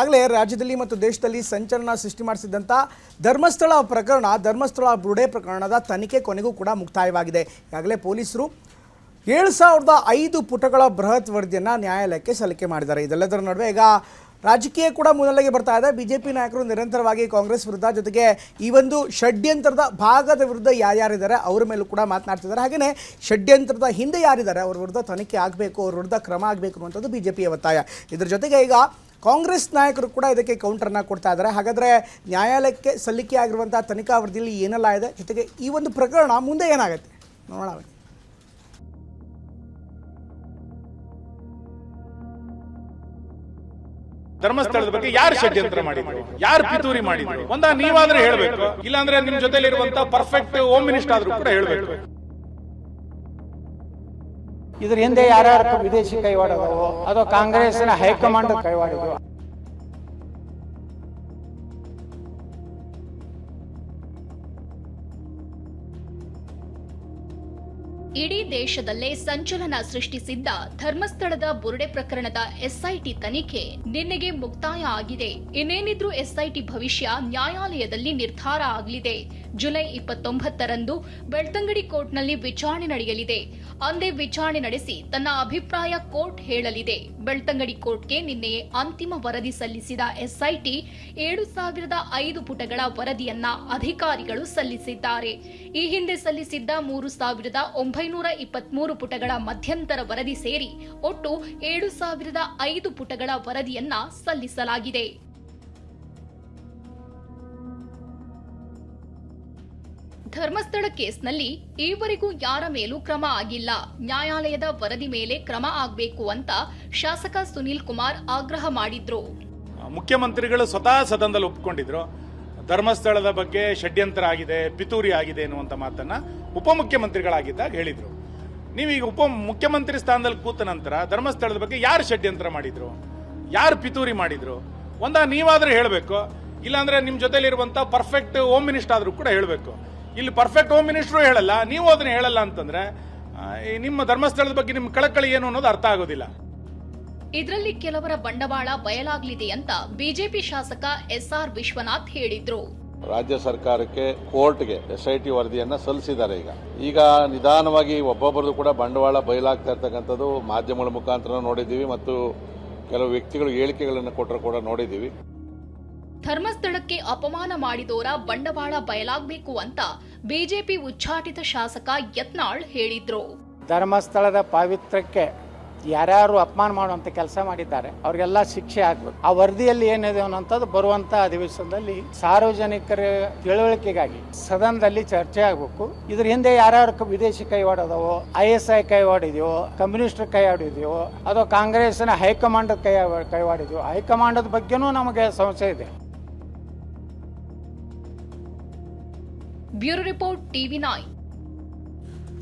ಈಗಾಗಲೇ ರಾಜ್ಯದಲ್ಲಿ ಮತ್ತು ದೇಶದಲ್ಲಿ ಸಂಚಲನ ಸೃಷ್ಟಿ ಮಾಡಿಸಿದಂಥ ಧರ್ಮಸ್ಥಳ ಪ್ರಕರಣ, ಧರ್ಮಸ್ಥಳ ಬುರುಡೆ ಪ್ರಕರಣದ ತನಿಖೆ ಕೊನೆಗೂ ಕೂಡ ಮುಕ್ತಾಯವಾಗಿದೆ. ಈಗಾಗಲೇ ಪೊಲೀಸರು 7,005 ಪುಟಗಳ ಬೃಹತ್ ವರದಿಯನ್ನು ನ್ಯಾಯಾಲಯಕ್ಕೆ ಸಲ್ಲಿಕೆ ಮಾಡಿದ್ದಾರೆ. ಇದೆಲ್ಲದರ ನಡುವೆ ಈಗ ರಾಜಕೀಯ ಕೂಡ ಮುನ್ನೆಲೆಗೆ ಬರ್ತಾ ಇದೆ. ಬಿಜೆಪಿ ನಾಯಕರು ನಿರಂತರವಾಗಿ ಕಾಂಗ್ರೆಸ್ ವಿರುದ್ಧ, ಜೊತೆಗೆ ಈ ಒಂದು ಷಡ್ಯಂತ್ರದ ಭಾಗದ ವಿರುದ್ಧ ಯಾರ್ಯಾರಿದ್ದಾರೆ ಅವರ ಮೇಲೂ ಕೂಡ ಮಾತನಾಡ್ತಿದ್ದಾರೆ. ಹಾಗೆಯೇ ಷಡ್ಯಂತ್ರದ ಹಿಂದೆ ಯಾರಿದ್ದಾರೆ ಅವ್ರ ವಿರುದ್ಧ ತನಿಖೆ ಆಗಬೇಕು, ಅವ್ರ ವಿರುದ್ಧ ಕ್ರಮ ಆಗಬೇಕು ಅನ್ನುವಂಥದ್ದು ಬಿಜೆಪಿಯ ಒತ್ತಾಯ. ಇದರ ಜೊತೆಗೆ ಈಗ ಕಾಂಗ್ರೆಸ್ ನಾಯಕರು ಕೂಡ ಇದಕ್ಕೆ ಕೌಂಟರ್ನ ಕೊಡ್ತಾ ಇದ್ದಾರೆ. ಹಾಗಾದರೆ ನ್ಯಾಯಾಲಯಕ್ಕೆ ಸಲ್ಲಿಕೆ ಆಗಿರುವಂಥ ತನಿಖಾ ವರದಿಯಲ್ಲಿ ಏನೆಲ್ಲ ಇದೆ, ಜೊತೆಗೆ ಈ ಒಂದು ಪ್ರಕರಣ ಮುಂದೆ ಏನಾಗುತ್ತೆ ನೋಡೋಣ. ಧರ್ಮಸ್ಥಳದ ಬಗ್ಗೆ ಯಾರು ಷಡ್ಯಂತ್ರ ಮಾಡಿದ್ರು, ಯಾರು ಪಿತೂರಿ ಮಾಡಿದ್ರು, ನೀವಾದ್ರೂ ಹೇಳ್ಬೇಕು, ಇಲ್ಲಾಂದ್ರೆ ನಿಮ್ ಜೊತೆಲಿರುವಂತ ಪರ್ಫೆಕ್ಟ್ ಹೋಮ್ ಮಿನಿಸ್ಟರ್ ಆದ್ರೂ ಕೂಡ ಹೇಳ್ಬೇಕು. ಇದ್ರ ಹಿಂದೆ ಯಾರ್ಯಾರು ವಿದೇಶಿ ಕೈವಾಡದವು, ಅದು ಕಾಂಗ್ರೆಸ್ನ ಹೈಕಮಾಂಡ್ ಕೈವಾಡಿದ್ರು. ಇಡೀ ದೇಶದಲ್ಲೇ ಸಂಚಲನ ಸೃಷ್ಟಿಸಿದ್ದ ಧರ್ಮಸ್ಥಳದ ಬುರುಡೆ ಪ್ರಕರಣದ ಎಸ್ಐಟಿ ತನಿಖೆ ನಿನ್ನೆಗೆ ಮುಕ್ತಾಯ ಆಗಿದೆ. ಇನ್ನೇನಿದ್ರೂ ಎಸ್ಐಟಿ ಭವಿಷ್ಯ ನ್ಯಾಯಾಲಯದಲ್ಲಿ ನಿರ್ಧಾರ ಆಗಲಿದೆ. ಜುಲೈ 29ರಂದು ಬೆಳ್ತಂಗಡಿ ಕೋರ್ಟ್ನಲ್ಲಿ ವಿಚಾರಣೆ ನಡೆಯಲಿದೆ. ಅಂದೇ ವಿಚಾರಣೆ ನಡೆಸಿ ತನ್ನ ಅಭಿಪ್ರಾಯ ಕೋರ್ಟ್ ಹೇಳಲಿದೆ. ಬೆಳ್ತಂಗಡಿ ಕೋರ್ಟ್ಗೆ ನಿನ್ನೆ ಅಂತಿಮ ವರದಿ ಸಲ್ಲಿಸಿದ ಎಸ್ಐಟಿ 7,005 ಪುಟಗಳ ವರದಿಯನ್ನ ಅಧಿಕಾರಿಗಳು ಸಲ್ಲಿಸಿದ್ದಾರೆ. ಈ ಹಿಂದೆ ಸಲ್ಲಿಸಿದ್ದ 3,923 ಪುಟಗಳ ಮಧ್ಯಂತರ ವರದಿ ಸೇರಿ ಒಟ್ಟು 7,005 ಪುಟಗಳ ವರದಿಯನ್ನ ಸಲ್ಲಿಸಲಾಗಿದೆ. ಧರ್ಮಸ್ಥಳ ಕೇಸ್ನಲ್ಲಿ ಈವರೆಗೂ ಯಾರ ಮೇಲೂ ಕ್ರಮ ಆಗಿಲ್ಲ. ನ್ಯಾಯಾಲಯದ ವರದಿ ಮೇಲೆ ಕ್ರಮ ಆಗಬೇಕು ಅಂತ ಶಾಸಕ ಸುನೀಲ್ ಕುಮಾರ್ ಆಗ್ರಹ ಮಾಡಿದ್ರು. ಮುಖ್ಯಮಂತ್ರಿಗಳು ಸ್ವತಃ ಸದನದಲ್ಲಿ ಒಪ್ಪಿಕೊಂಡಿದ್ರು. ಧರ್ಮಸ್ಥಳದ ಬಗ್ಗೆ ಷಡ್ಯಂತ್ರ ಆಗಿದೆ, ಪಿತೂರಿ ಆಗಿದೆ ಎನ್ನುವಂತ ಮಾತನ್ನ ಉಪಮುಖ್ಯಮಂತ್ರಿಗಳಾಗಿದ್ದಾಗ ಹೇಳಿದ್ರು. ನೀವೀಗ ಮುಖ್ಯಮಂತ್ರಿ ಸ್ಥಾನದಲ್ಲಿ ಕೂತ ನಂತರ ಧರ್ಮಸ್ಥಳದ ಬಗ್ಗೆ ಯಾರು ಷಡ್ಯಂತ್ರ ಮಾಡಿದ್ರು, ಯಾರು ಪಿತೂರಿ ಮಾಡಿದ್ರು, ನೀವಾದ್ರೂ ಹೇಳ್ಬೇಕು, ಇಲ್ಲಾಂದ್ರೆ ನಿಮ್ ಜೊತೆಲಿರುವಂತ ಪರ್ಫೆಕ್ಟ್ ಹೋಮ್ ಮಿನಿಸ್ಟರ್ ಆದ್ರೂ ಕೂಡ ಹೇಳ್ಬೇಕು. ಇಲ್ಲಿ ಪರ್ಫೆಕ್ಟ್ ಹೋಮ್ ಮಿನಿಸ್ಟರ್ ಹೇಳಲ್ಲ, ನೀವು ಅದನ್ನ ಹೇಳಲ್ಲ ಅಂತಂದ್ರೆ ನಿಮ್ಮ ಧರ್ಮಸ್ಥಳದ ಬಗ್ಗೆ ನಿಮ್ಮ ಕಳಕಳಿ ಏನು ಅನ್ನೋದು ಅರ್ಥ ಆಗೋದಿಲ್ಲ. ಇದರಲ್ಲಿ ಕೆಲವರ ಬಂಡವಾಳ ಬಯಲಾಗಲಿದೆ ಅಂತ ಬಿಜೆಪಿ ಶಾಸಕ SR ವಿಶ್ವನಾಥ್ ಹೇಳಿದ್ರು. ರಾಜ್ಯ ಸರ್ಕಾರಕ್ಕೆ ಕೋರ್ಟ್ಗೆ ಎಸ್ಐಟಿ ವರದಿಯನ್ನ ಸಲ್ಲಿಸಿದ್ದಾರೆ. ಈಗ ನಿಧಾನವಾಗಿ ಒಬ್ಬೊಬ್ಬರದು ಕೂಡ ಬಂಡವಾಳ ಬಯಲಾಗ್ತಾ ಇರ್ತಕ್ಕಂಥದ್ದು ಮಾಧ್ಯಮಗಳ ಮುಖಾಂತರ ನೋಡಿದ್ದೀವಿ, ಮತ್ತು ಕೆಲವು ವ್ಯಕ್ತಿಗಳು ಹೇಳಿಕೆಗಳನ್ನು ಕೊಟ್ಟರು ಕೂಡ ನೋಡಿದ್ದೀವಿ. ಧರ್ಮಸ್ಥಳಕ್ಕೆ ಅಪಮಾನ ಮಾಡಿದೋರ ಬಂಡವಾಳ ಬಯಲಾಗಬೇಕು ಅಂತ ಬಿಜೆಪಿ ಉಚ್ಚಾಟಿತ ಶಾಸಕ ಯತ್ನಾಳ್ ಹೇಳಿದ್ರು. ಧರ್ಮಸ್ಥಳದ ಪಾವಿತ್ರ್ಯಕ್ಕೆ ಯಾರ್ಯಾರು ಅಪಮಾನ ಮಾಡುವಂತ ಕೆಲಸ ಮಾಡಿದ್ದಾರೆ ಅವ್ರಿಗೆಲ್ಲ ಶಿಕ್ಷೆ ಆಗ್ಬೇಕು. ಆ ವರದಿಯಲ್ಲಿ ಏನಿದೆ ಅನ್ನೋಂಥದ್ದು ಬರುವಂತ ಅಧಿವೇಶನದಲ್ಲಿ ಸಾರ್ವಜನಿಕರ ತಿಳುವಳಿಕೆಗಾಗಿ ಸದನದಲ್ಲಿ ಚರ್ಚೆ ಆಗಬೇಕು. ಇದ್ರ ಹಿಂದೆ ಯಾರ್ಯಾರು ವಿದೇಶಿ ಕೈವಾಡದವೋ, ISI ಕೈವಾಡಿದೆಯೋ, ಕಮ್ಯುನಿಸ್ಟ್ ಕೈವಾಡಿದೆಯೋ, ಅದು ಕಾಂಗ್ರೆಸ್ನ ಹೈಕಮಾಂಡ್ ಕೈವಾಡಿದೆಯೋ, ಹೈಕಮಾಂಡದ ಬಗ್ಗೆನೂ ನಮಗೆ ಸಮಸ್ಯೆ ಇದೆ. Bureau report TV9.